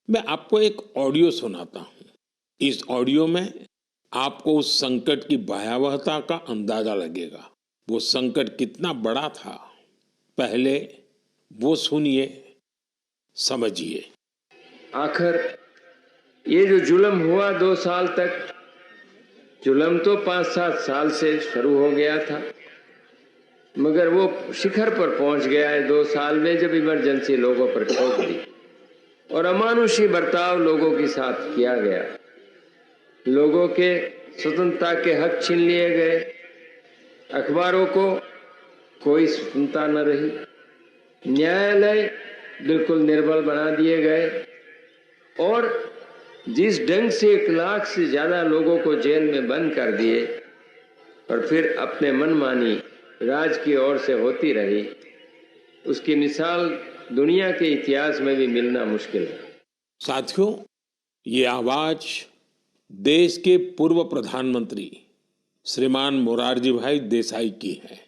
मैं आपको एक ऑडियो सुनाता हूं। इस ऑडियो में आपको उस संकट की भयावहता का अंदाजा लगेगा। वो संकट कितना बड़ा था, पहले वो सुनिए, समझिए। आखिर ये जो जुल्म हुआ 2 साल तक, जुल्म तो 5-7 साल से शुरू हो गया था, मगर वो शिखर पर पहुंच गया है 2 साल में, जब इमरजेंसी लोगों पर ठोक दी और अमानुषी बर्ताव लोगों के साथ किया गया। लोगों के स्वतंत्रता के हक छीन लिए गए, अखबारों को कोई स्वतंत्रता न रही, न्यायालय बिल्कुल निर्बल बना दिए गए और जिस ढंग से 1 लाख से ज्यादा लोगों को जेल में बंद कर दिए और फिर अपने मनमानी राज की ओर से होती रही, उसकी मिसाल दुनिया के इतिहास में भी मिलना मुश्किल है। साथियों, ये आवाज देश के पूर्व प्रधानमंत्री श्रीमान मोरारजी भाई देसाई की है।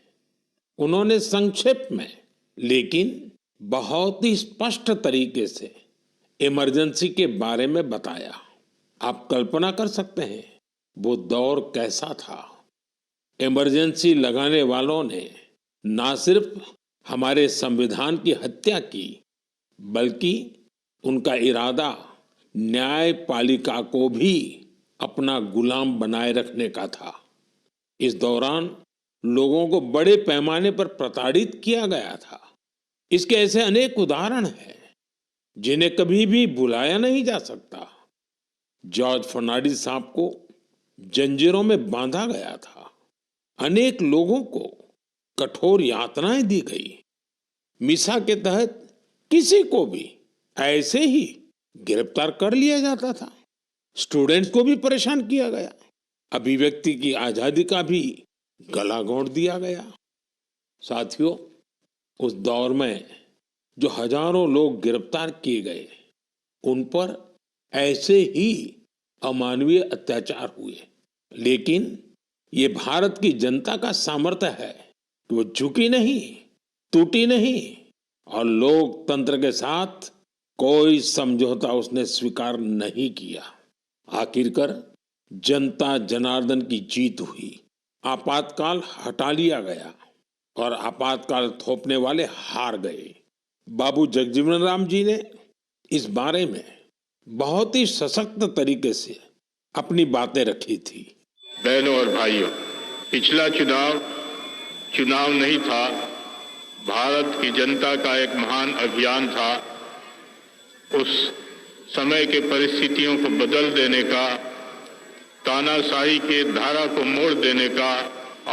उन्होंने संक्षेप में लेकिन बहुत ही स्पष्ट तरीके से इमरजेंसी के बारे में बताया। आप कल्पना कर सकते हैं वो दौर कैसा था। इमरजेंसी लगाने वालों ने ना सिर्फ हमारे संविधान की हत्या की, बल्कि उनका इरादा न्यायपालिका को भी अपना गुलाम बनाए रखने का था। इस दौरान लोगों को बड़े पैमाने पर प्रताड़ित किया गया था। इसके ऐसे अनेक उदाहरण हैं जिन्हें कभी भी भुलाया नहीं जा सकता। जॉर्ज फर्नांडिस साहब को जंजीरों में बांधा गया था। अनेक लोगों को कठोर यातनाएं दी गई। मिसा के तहत किसी को भी ऐसे ही गिरफ्तार कर लिया जाता था। स्टूडेंट्स को भी परेशान किया गया। अभिव्यक्ति की आजादी का भी गला घोंट दिया गया। साथियों, उस दौर में जो हजारों लोग गिरफ्तार किए गए, उन पर ऐसे ही अमानवीय अत्याचार हुए। लेकिन ये भारत की जनता का सामर्थ्य है कि वो झुकी नहीं, टूटी नहीं और लोकतंत्र के साथ कोई समझौता उसने स्वीकार नहीं किया। आखिरकार जनता जनार्दन की जीत हुई। आपातकाल हटा लिया गया और आपातकाल थोपने वाले हार गए। बाबू जगजीवन राम जी ने इस बारे में बहुत ही सशक्त तरीके से अपनी बातें रखी थी। बहनों और भाइयों, पिछला चुनाव नहीं था, भारत की जनता का एक महान अभियान था। उस समय के परिस्थितियों को बदल देने का, तानाशाही के धारा को मोड़ देने का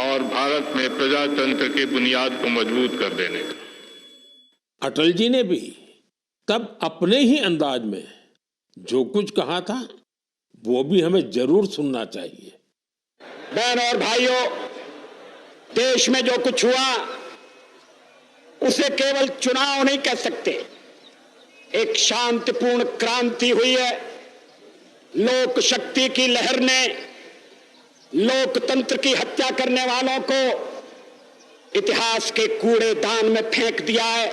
और भारत में प्रजातंत्र की बुनियाद को मजबूत कर देने का। अटल जी ने भी तब अपने ही अंदाज में जो कुछ कहा था, वो भी हमें जरूर सुनना चाहिए। बहनों और भाइयों, देश में जो कुछ हुआ उसे केवल चुनाव नहीं कह सकते। एक शांतिपूर्ण क्रांति हुई है। लोक शक्ति की लहर ने लोकतंत्र की हत्या करने वालों को इतिहास के कूड़ेदान में फेंक दिया है।